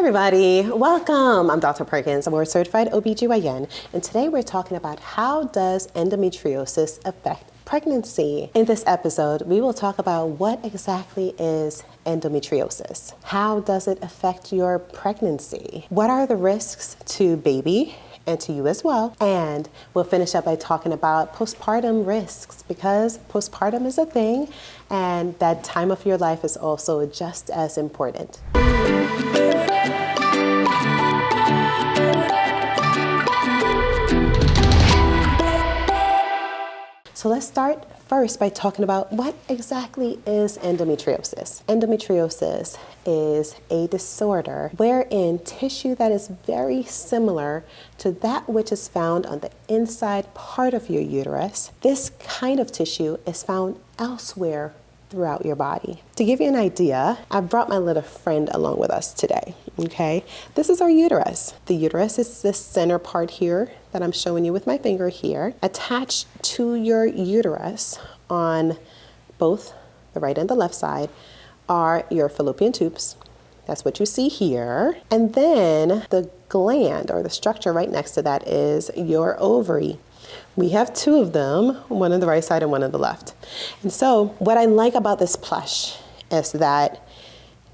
everybody, welcome. I'm Dr. Perkins, I'm a certified OBGYN, and today we're talking about how does endometriosis affect pregnancy. In this episode, we will talk about what exactly is endometriosis. How does it affect your pregnancy? What are the risks to baby and to you as well? And we'll finish up by talking about postpartum risks, because postpartum is a thing and that time of your life is also just as important. So let's start first by talking about what exactly is endometriosis. Endometriosis is a disorder wherein tissue that is very similar to that which is found on the inside part of your uterus, this kind of tissue is found elsewhere throughout your body. To give you an idea, I brought my little friend along with us today, okay? This is our uterus. The uterus is this center part here that I'm showing you with my finger here. Attached to your uterus on both the right and the left side are your fallopian tubes. That's what you see here. And then the gland, or the structure right next to that, is your ovary. We have two of them, one on the right side and one on the left. And so what I like about this plush is that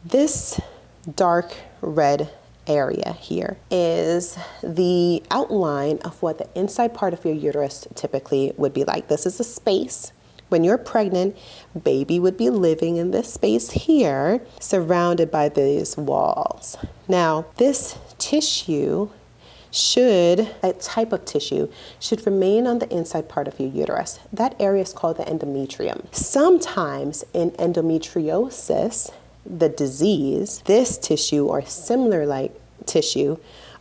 this dark red area here is the outline of what the inside part of your uterus typically would be like. This is a space. When you're pregnant, baby would be living in this space here, surrounded by these walls. Now, this tissue a type of tissue should remain on the inside part of your uterus. That area is called the endometrium. Sometimes in endometriosis, the disease, this tissue or similar like tissue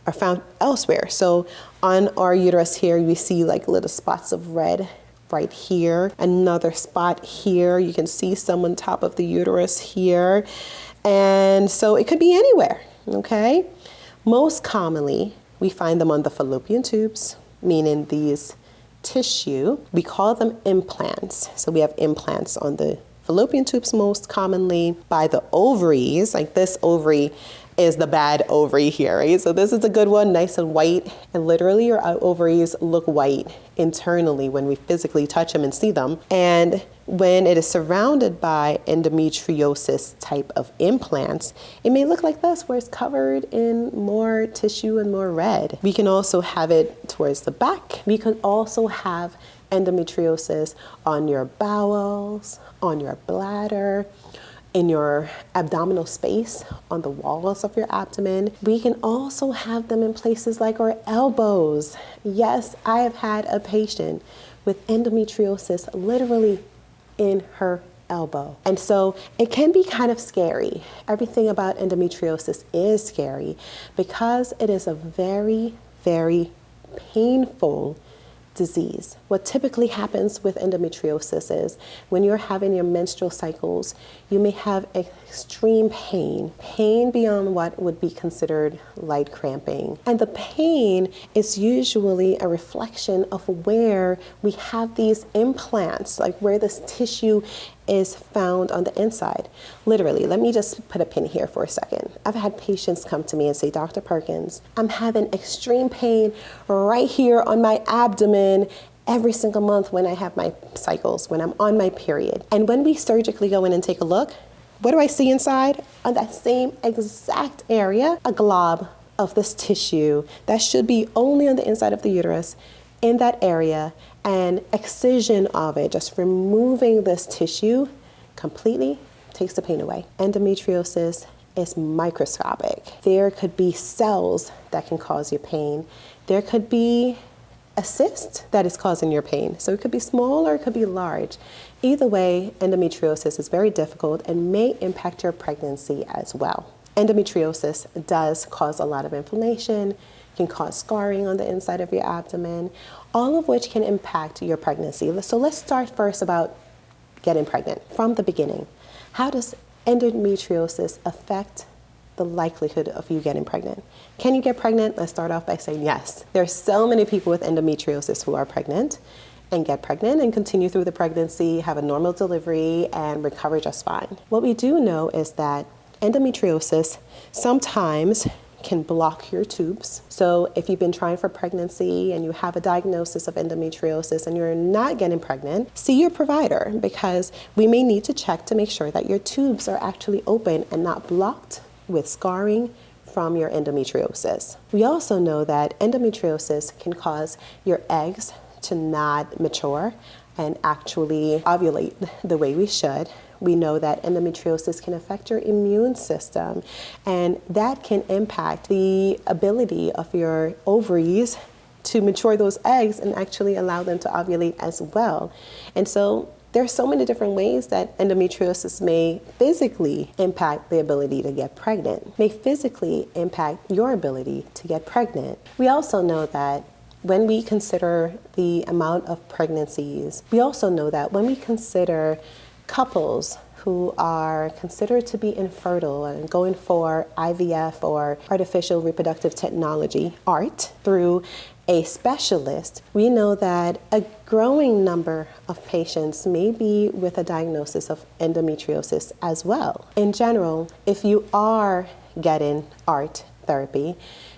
are found elsewhere. So on our uterus here, you see like little spots of red right here, another spot here. You can see some on top of the uterus here. And so it could be anywhere, okay? Most commonly, we find them on the fallopian tubes, meaning these tissue. We call them implants. So we have implants on the fallopian tubes most commonly, by the ovaries. Like this ovary is the bad ovary here, right? So this is a good one, nice and white. And literally your ovaries look white internally when we physically touch them and see them. And when it is surrounded by endometriosis type of implants, it may look like this, where it's covered in more tissue and more red. We can also have it towards the back. We can also have endometriosis on your bowels, on your bladder, in your abdominal space, on the walls of your abdomen. We can also have them in places like our elbows. Yes, I have had a patient with endometriosis literally in her elbow. And so it can be kind of scary. Everything about endometriosis is scary because it is a very, very painful disease. What typically happens with endometriosis is when you're having your menstrual cycles, you may have extreme pain beyond what would be considered light cramping. And the pain is usually a reflection of where we have these implants, like where this tissue is found on the inside. Literally, let me just put a pin here for a second. I've had patients come to me and say, Dr. Perkins, I'm having extreme pain right here on my abdomen every single month when I have my cycles, when I'm on my period. And when we surgically go in and take a look, what do I see inside? On that same exact area, a glob of this tissue that should be only on the inside of the uterus, in that area, and excision of it, just removing this tissue completely takes the pain away. Endometriosis is microscopic. There could be cells that can cause you pain. There could be a cyst that is causing your pain. So it could be small or it could be large. Either way, endometriosis is very difficult and may impact your pregnancy as well. Endometriosis does cause a lot of inflammation, can cause scarring on the inside of your abdomen, all of which can impact your pregnancy. So let's start first about getting pregnant from the beginning. How does endometriosis affect the likelihood of you getting pregnant? Can you get pregnant? Let's start off by saying yes. There are so many people with endometriosis who are pregnant and get pregnant and continue through the pregnancy, have a normal delivery, and recover just fine. What we do know is that Endometriosis sometimes can block your tubes. So if you've been trying for pregnancy and you have a diagnosis of endometriosis and you're not getting pregnant, see your provider, because we may need to check to make sure that your tubes are actually open and not blocked with scarring from your endometriosis. We also know that endometriosis can cause your eggs to not mature and actually ovulate the way we should. We know that endometriosis can affect your immune system, and that can impact the ability of your ovaries to mature those eggs and actually allow them to ovulate as well. And so there's so many different ways that endometriosis may physically impact the ability to get pregnant, may physically impact your ability to get pregnant. We also know that when we consider the amount of pregnancies, we also know that when we consider couples who are considered to be infertile and going for IVF or artificial reproductive technology, ART, through a specialist, we know that a growing number of patients may be with a diagnosis of endometriosis as well. In general, if you are getting ART therapy,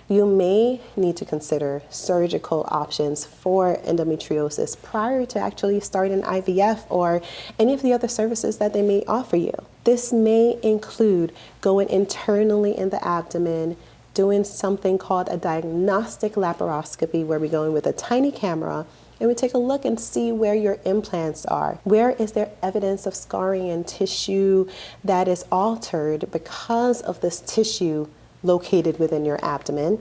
you may need to consider surgical options for endometriosis prior to actually starting IVF or any of the other services that they may offer you. This may include going internally in the abdomen, doing something called a diagnostic laparoscopy, where we go in with a tiny camera and we take a look and see where your implants are. Where is there evidence of scarring and tissue that is altered because of this tissue located within your abdomen,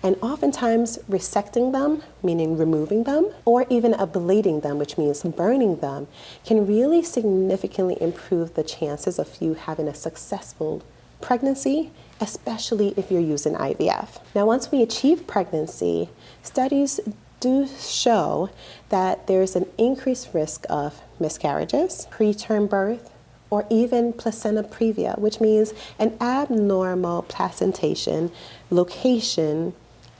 and oftentimes resecting them, meaning removing them, or even ablating them, which means burning them, can really significantly improve the chances of you having a successful pregnancy, especially if you're using IVF. Now, once we achieve pregnancy, studies do show that there's an increased risk of miscarriages, preterm birth, or even placenta previa, which means an abnormal placentation location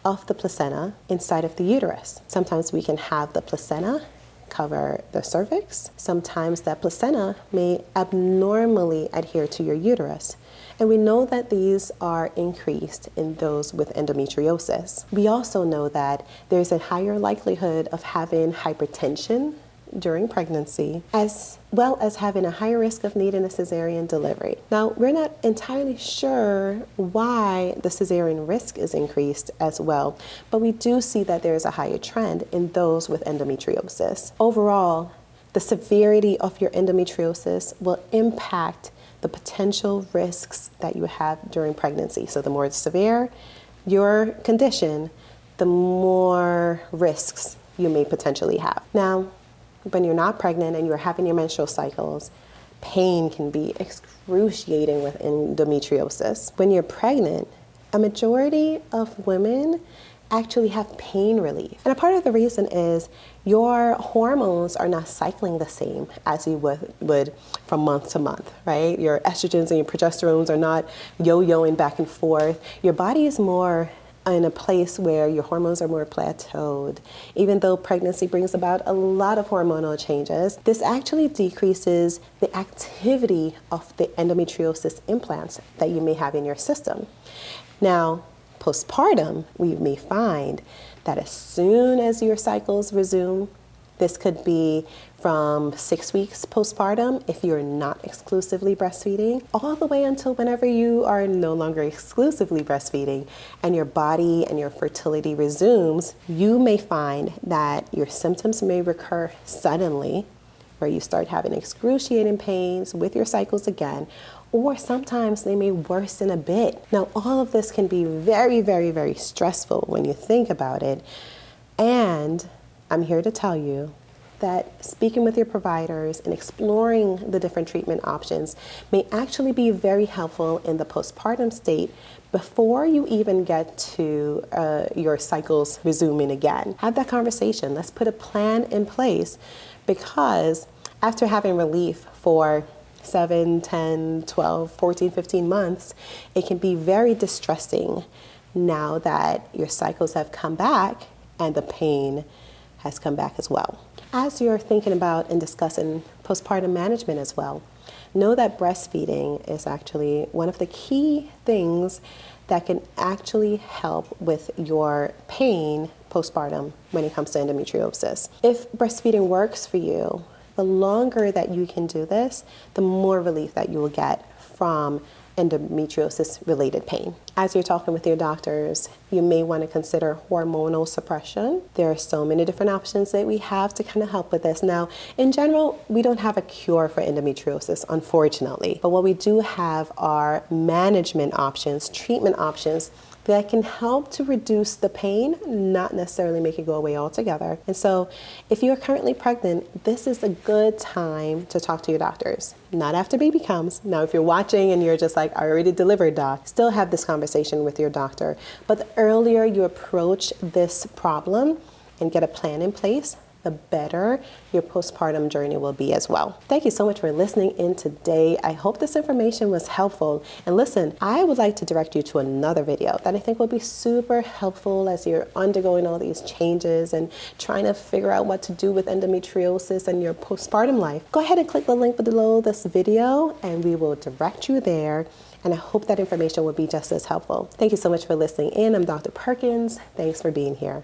of the placenta inside of the uterus. Sometimes we can have the placenta cover the cervix. Sometimes that placenta may abnormally adhere to your uterus. And we know that these are increased in those with endometriosis. We also know that there's a higher likelihood of having hypertension during pregnancy, as well as having a higher risk of needing a cesarean delivery. Now, we're not entirely sure why the cesarean risk is increased as well, but we do see that there is a higher trend in those with endometriosis. Overall, the severity of your endometriosis will impact the potential risks that you have during pregnancy. So the more severe your condition, the more risks you may potentially have. Now, when you're not pregnant and you're having your menstrual cycles, pain can be excruciating with endometriosis. When you're pregnant, a majority of women actually have pain relief. And a part of the reason is your hormones are not cycling the same as you would from month to month, right? Your estrogens and your progesterones are not yo-yoing back and forth. Your body is more in a place where your hormones are more plateaued. Even though pregnancy brings about a lot of hormonal changes, this actually decreases the activity of the endometriosis implants that you may have in your system. Now, postpartum, we may find that as soon as your cycles resume, this could be from 6 weeks postpartum if you're not exclusively breastfeeding, all the way until whenever you are no longer exclusively breastfeeding and your body and your fertility resumes. You may find that your symptoms may recur suddenly, where you start having excruciating pains with your cycles again, or sometimes they may worsen a bit. Now, all of this can be very, very, very stressful when you think about it. And I'm here to tell you that speaking with your providers and exploring the different treatment options may actually be very helpful in the postpartum state before you even get to your cycles resuming again. Have that conversation. Let's put a plan in place, because after having relief for 7, 10, 12, 14, 15 months, it can be very distressing now that your cycles have come back and the pain has come back as well. As you're thinking about and discussing postpartum management as well, know that breastfeeding is actually one of the key things that can actually help with your pain postpartum when it comes to endometriosis. If breastfeeding works for you, the longer that you can do this, the more relief that you will get from endometriosis related pain. As you're talking with your doctors, you may want to consider hormonal suppression. There are so many different options that we have to kind of help with this. Now, in general, we don't have a cure for endometriosis, unfortunately, but what we do have are management options, treatment options that can help to reduce the pain, not necessarily make it go away altogether. And so if you're currently pregnant, this is a good time to talk to your doctors. Not after baby comes. Now, if you're watching and you're just like, I already delivered, doc, still have this conversation with your doctor. But the earlier you approach this problem and get a plan in place, the better your postpartum journey will be as well. Thank you so much for listening in today. I hope this information was helpful. And listen, I would like to direct you to another video that I think will be super helpful as you're undergoing all these changes and trying to figure out what to do with endometriosis and your postpartum life. Go ahead and click the link below this video and we will direct you there. And I hope that information will be just as helpful. Thank you so much for listening in. I'm Dr. Perkins. Thanks for being here.